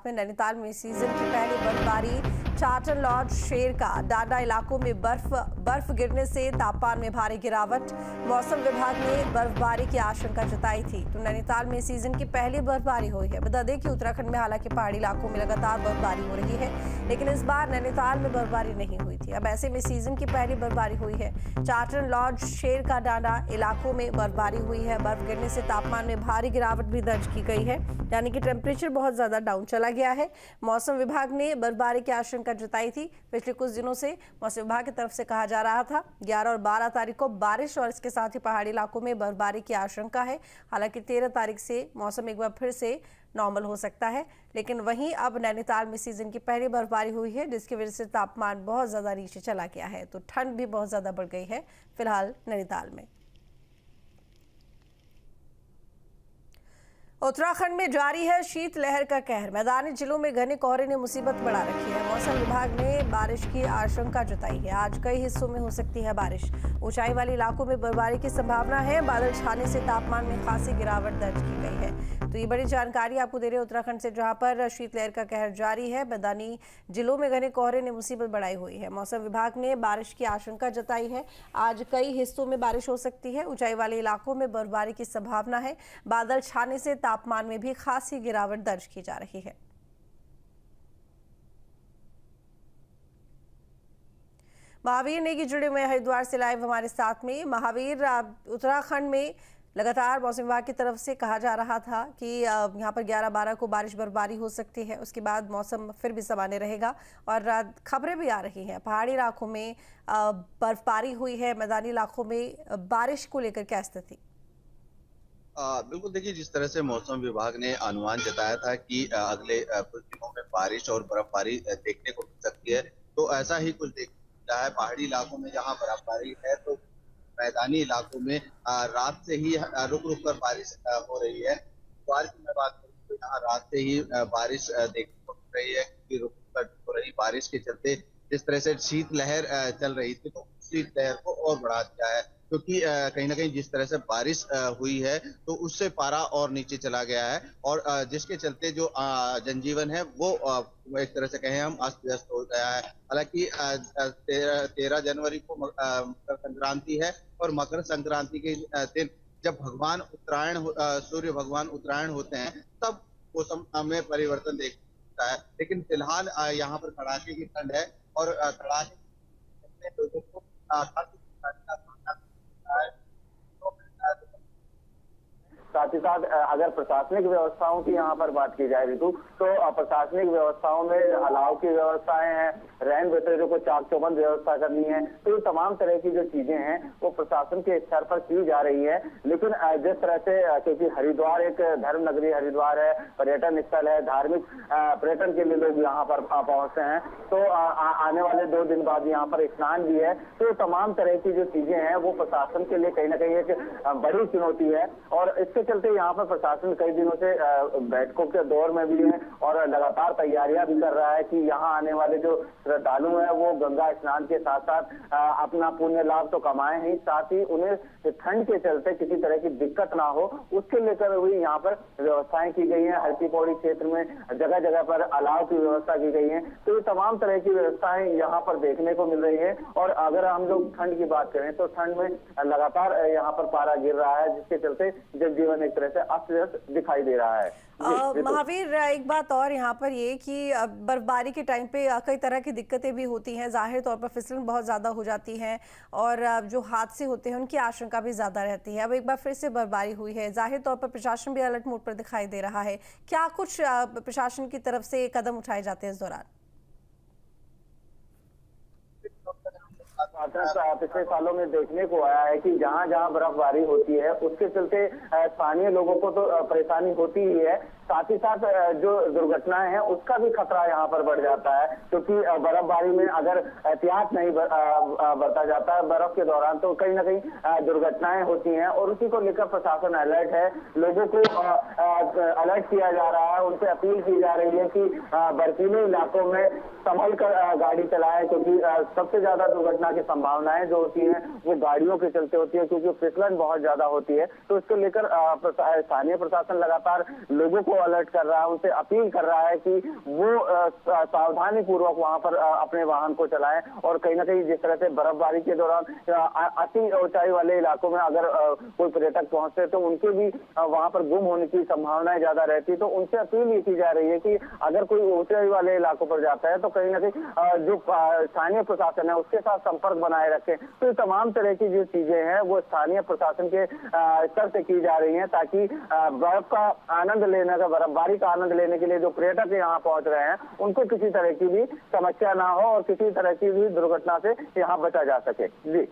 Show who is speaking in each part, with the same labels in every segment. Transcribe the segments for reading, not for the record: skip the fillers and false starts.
Speaker 1: में नैनीताल में सीजन की पहली बर्फबारी। चार्टन लॉज, शेर का डांडा इलाकों में बर्फ गिरने से तापमान में भारी गिरावट। मौसम विभाग ने बर्फबारी की आशंका जताई थी तो नैनीताल में सीजन की पहली बर्फबारी हुई है। बता दें कि उत्तराखंड में हालांकि पहाड़ी इलाकों में लगातार बर्फबारी हो रही है, लेकिन इस बार नैनीताल में बर्फबारी नहीं हुई थी। अब ऐसे में सीजन की पहली बर्फबारी हुई है। चार्टन लॉज, शेर का डांडा इलाकों में बर्फबारी हुई है। बर्फ गिरने से तापमान में भारी गिरावट भी दर्ज की गई है, यानी कि टेम्परेचर बहुत ज्यादा डाउन चला गया है। मौसम विभाग ने बर्फबारी की आशंका जताई थी। पिछले कुछ दिनों से मौसम विभाग की तरफ से कहा जा रहा था 11 और 12 तारीख को बारिश और इसके साथ ही पहाड़ी इलाकों में बर्फबारी की आशंका है। हालांकि 13 तारीख से मौसम एक बार फिर से नॉर्मल हो सकता है, लेकिन वहीं अब नैनीताल में सीजन की पहली बर्फबारी हुई है, जिसकी वजह से तापमान बहुत ज्यादा नीचे चला गया है, तो ठंड भी बहुत ज्यादा बढ़ गई है फिलहाल नैनीताल में। उत्तराखंड में जारी है शीतलहर का कहर। मैदानी जिलों में घने कोहरे ने मुसीबत बढ़ा रखी है। मौसम विभाग ने बारिश की आशंका जताई है। आज कई हिस्सों में हो सकती है बारिश। ऊंचाई वाले इलाकों में बर्फबारी की संभावना है। बादल छाने से तापमान में खासी गिरावट दर्ज की गई है। तो ये बड़ी जानकारी आपको दे रहे हैं उत्तराखंड से, जहां पर शीतलहर का कहर जारी है। मैदानी जिलों में घने कोहरे ने मुसीबत बढ़ाई हुई है। मौसम विभाग ने बारिश की आशंका जताई है। आज कई हिस्सों में बारिश हो सकती है। ऊंचाई वाले इलाकों में बर्फबारी की संभावना है। बादल छाने से तापमान में भी खासी गिरावट दर्ज की जा रही है। महावीर नेगी जुड़े हुए हरिद्वार से लाइव हमारे साथ में। महावीर, उत्तराखंड में लगातार मौसम विभाग की तरफ से कहा जा रहा था कि यहाँ पर 11-12 को बारिश बर्फबारी हो सकती है, उसके बाद मौसम फिर भी सामान्य रहेगा और खबरें भी आ रही हैं पहाड़ी इलाकों में बर्फबारी हुई है। मैदानी इलाकों में बारिश को लेकर क्या स्थिति?
Speaker 2: बिल्कुल, देखिए जिस तरह से मौसम विभाग ने अनुमान जताया था कि अगले कुछ दिनों में बारिश और बर्फबारी देखने को मिल सकती है, तो ऐसा ही कुछ देखने को मिला है। पहाड़ी इलाकों में जहां बर्फबारी है, तो मैदानी इलाकों में रात से ही रुक रुक कर बारिश हो रही है। बारिश की मैं बात करूँ तो यहाँ रात से ही बारिश देखने को मिल रही है, क्योंकि रुक रुक कर हो रही बारिश के चलते जिस तरह से शीतलहर चल रही थी, तो शीतलहर को और बढ़ा दिया है। क्योंकि कहीं ना कहीं जिस तरह से बारिश हुई है, तो उससे पारा और नीचे चला गया है और जिसके चलते जो जनजीवन है वो एक तरह से कहें हम अस्त व्यस्त हो गया है। हालांकि 13 जनवरी को मकर संक्रांति है और मकर संक्रांति के दिन जब भगवान उत्तरायण सूर्य भगवान उत्तरायण होते हैं, तब मौसम में परिवर्तन देखने को मिलता है। लेकिन फिलहाल यहाँ पर कड़ाके की ठंड है और कड़ाके लोगों को
Speaker 3: साथ ही साथ अगर प्रशासनिक व्यवस्थाओं की यहाँ पर बात की जाए ऋतु, तो प्रशासनिक व्यवस्थाओं में अलाव की व्यवस्थाएं हैं, रहन बसेरों को चाक चौबंद व्यवस्था करनी है, तो ये तमाम तरह की जो चीजें हैं वो प्रशासन के स्तर पर की जा रही है। लेकिन जिस तरह से, क्योंकि हरिद्वार एक धर्म नगरी हरिद्वार है, पर्यटन स्थल है, धार्मिक पर्यटन के लिए लोग यहाँ पर पहुंचते हैं, तो आने वाले 2 दिन बाद यहाँ पर स्नान भी है। तो तमाम तरह की जो चीजें हैं वो प्रशासन के लिए कहीं ना कहीं एक बड़ी चुनौती है और इसके चलते यहाँ पर प्रशासन कई दिनों से बैठकों के दौर में भी है और लगातार तैयारियां भी कर रहा है कि यहाँ आने वाले जो श्रद्धालु हैं वो गंगा स्नान के साथ साथ अपना पुण्य लाभ तो कमाएं ही, साथ ही उन्हें ठंड के चलते किसी तरह की दिक्कत ना हो, उसके लेकर भी यहाँ पर व्यवस्थाएं की गई है। हल्की पौड़ी क्षेत्र में जगह जगह पर अलाव की व्यवस्था की गई है। तो ये तमाम तरह की व्यवस्थाएं यहाँ पर देखने को मिल रही है। और अगर हम लोग ठंड की बात करें तो ठंड में लगातार यहाँ पर पारा गिर रहा है, जिसके चलते जनजीवन एक तरह से अस्त व्यस्त दिखाई दे रहा है।
Speaker 1: महावीर, एक बात और यहाँ पर ये कि बर्फबारी के टाइम पे कई तरह की दिक्कतें भी होती हैं। जाहिर तौर पर फिसलन बहुत ज़्यादा हो जाती है और जो हादसे होते हैं उनकी आशंका भी ज़्यादा रहती है। अब एक बार फिर से बर्फबारी हुई है, जाहिर तौर पर प्रशासन भी अलर्ट मोड पर दिखाई दे रहा है। क्या कुछ प्रशासन की तरफ से कदम उठाए जाते हैं इस दौरान?
Speaker 3: पिछले सालों में देखने को आया है कि जहां जहां बर्फबारी होती है उसके चलते स्थानीय लोगों को तो परेशानी होती ही है, साथ ही साथ जो दुर्घटनाएं हैं उसका भी खतरा यहाँ पर बढ़ जाता है। क्योंकि बर्फबारी में अगर एहतियात नहीं बरता जाता है बर्फ के दौरान, तो कहीं ना कहीं दुर्घटनाएं होती हैं और उसी को लेकर प्रशासन अलर्ट है। लोगों को अलर्ट किया जा रहा है, उनसे अपील की जा रही है कि बर्फीले इलाकों में संभल कर गाड़ी चलाएं, क्योंकि सबसे ज्यादा दुर्घटना की संभावनाएं जो होती हैं वो गाड़ियों के चलते होती है, क्योंकि फिसलन बहुत ज्यादा होती है। तो इसको लेकर स्थानीय प्रशासन लगातार लोगों को को अलर्ट कर रहा है, उनसे अपील कर रहा है कि वो सावधानी पूर्वक वहां पर अपने वाहन को चलाएं। और कहीं ना कहीं जिस तरह से बर्फबारी के दौरान अति ऊंचाई वाले इलाकों में अगर कोई पर्यटक पहुंचते तो उनके भी वहां पर गुम होने की संभावनाएं ज्यादा रहती, तो उनसे अपील ये की जा रही है कि अगर कोई ऊंचाई वाले इलाकों पर जाता है तो कहीं ना कहीं जो स्थानीय प्रशासन है उसके साथ संपर्क बनाए रखें। तो ये तमाम तरह की जो चीजें हैं वो स्थानीय प्रशासन के स्तर से की जा रही हैं, ताकि बर्फ का आनंद लेने का, बर्फबारी का आनंद लेने के लिए जो पर्यटक यहाँ पहुंच रहे हैं उनको किसी तरह की भी समस्या ना हो और किसी तरह की भी दुर्घटना से यहाँ बचा जा सके। जी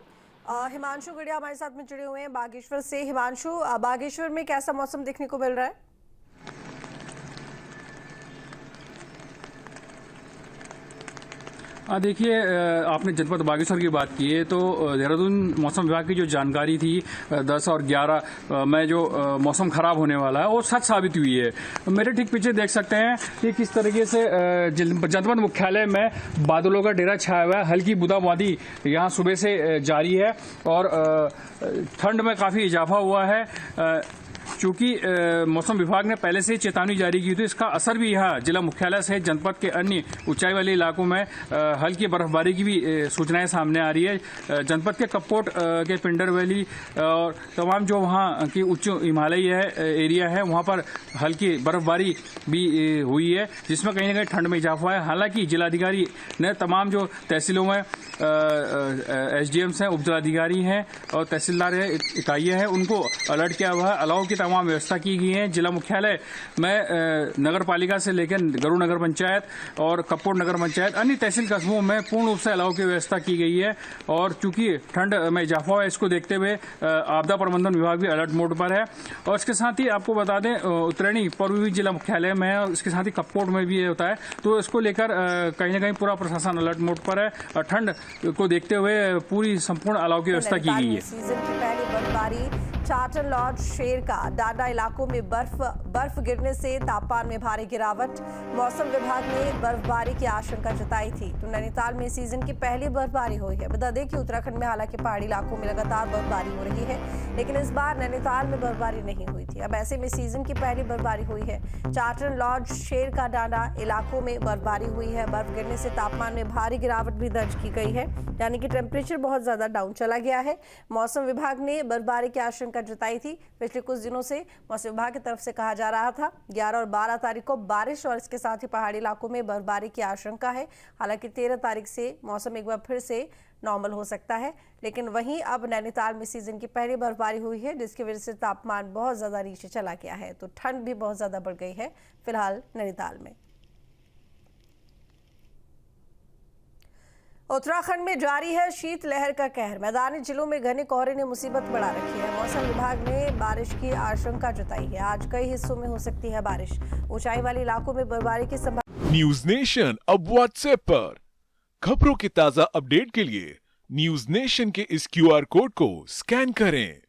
Speaker 1: हिमांशु गड़िया हमारे साथ में जुड़े हुए हैं बागेश्वर से। हिमांशु, बागेश्वर में कैसा मौसम देखने को मिल रहा है?
Speaker 4: देखिए, आपने जनपद बागेश्वर की बात की है तो देहरादून मौसम विभाग की जो जानकारी थी 10 और 11 में जो मौसम खराब होने वाला है वो सच साबित हुई है। मेरे ठीक पीछे देख सकते हैं कि किस तरीके से जनपद मुख्यालय में बादलों का डेरा छाया हुआ है। हल्की बूंदाबांदी यहाँ सुबह से जारी है और ठंड में काफ़ी इजाफा हुआ है। चूंकि मौसम विभाग ने पहले से चेतावनी जारी की थी, इसका असर भी यहाँ जिला मुख्यालय सहित जनपद के अन्य ऊंचाई वाले इलाकों में हल्की बर्फबारी की भी सूचनाएं सामने आ रही है। जनपद के कपकोट के पिंडर वैली और तमाम जो वहाँ की उच्च हिमालयी एरिया है वहाँ पर हल्की बर्फबारी भी हुई है, जिसमें कहीं ना कहीं ठंड में इजाफा है। हालांकि जिलाधिकारी ने तमाम जो तहसीलों में SDMs हैं, उप जिलाधिकारी हैं और तहसीलदार इकाइयाँ हैं, उनको अलर्ट किया हुआ है। अलाव की तमाम व्यवस्था की गई है। जिला मुख्यालय में नगर पालिका से लेकर गरुड़ नगर पंचायत और कपकोट नगर पंचायत अन्य तहसील कस्बों में पूर्ण रूप से अलाव की व्यवस्था की गई है। और चूंकि ठंड में इजाफा है, इसको देखते हुए आपदा प्रबंधन विभाग भी अलर्ट मोड पर है। और इसके साथ ही आपको बता दें, उत्तरायणी पूर्वी जिला मुख्यालय में है और इसके साथ ही कपकोट में भी होता है, तो इसको लेकर कहीं ना कहीं पूरा प्रशासन अलर्ट मोड पर है और ठंड को देखते हुए पूरी संपूर्ण अलाव की व्यवस्था की गई है।
Speaker 1: सीजन की पहली बर्फबारी चाटन लॉज, शेर का डाडा इलाकों में बर्फ गिरने से तापमान में भारी गिरावट। मौसम विभाग ने बर्फबारी की आशंका जताई थी। तो नैनीताल में सीजन की पहली बर्फबारी हुई है। बता दें कि उत्तराखंड में हालांकि पहाड़ी इलाकों में लगातार बर्फबारी हो रही है, लेकिन इस बार नैनीताल में बर्फबारी नहीं हुई थी। अब ऐसे में सीजन की पहली बर्फबारी हुई है। चाटन लॉज, शेर का डाडा इलाकों में बर्फबारी हुई है। बर्फ गिरने से तापमान में भारी गिरावट भी दर्ज की गई है, यानी कि टेम्परेचर बहुत ज्यादा डाउन चला गया है। मौसम विभाग ने बर्फबारी की आशंका जताई थी। पिछले कुछ दिनों से मौसम विभाग की तरफ से कहा जा रहा था 11 और 12 तारीख को बारिश और इसके साथ ही पहाड़ी इलाकों में बर्फबारी की आशंका है। हालांकि 13 तारीख से मौसम एक बार फिर से नॉर्मल हो सकता है, लेकिन वहीं अब नैनीताल में सीजन की पहली बर्फबारी हुई है, जिसकी वजह से तापमान बहुत ज्यादा नीचे चला गया है। तो ठंड भी बहुत ज्यादा बढ़ गई है फिलहाल नैनीताल में। उत्तराखंड में जारी है शीतलहर का कहर। मैदानी जिलों में घने कोहरे ने मुसीबत बढ़ा रखी है। मौसम विभाग ने बारिश की आशंका जताई है। आज कई हिस्सों में हो सकती है बारिश। ऊंचाई वाले इलाकों में बर्फबारी की संभावना।
Speaker 5: न्यूज नेशन अब व्हाट्सएप पर खबरों के ताजा अपडेट के लिए न्यूज नेशन के इस QR कोड को स्कैन करें।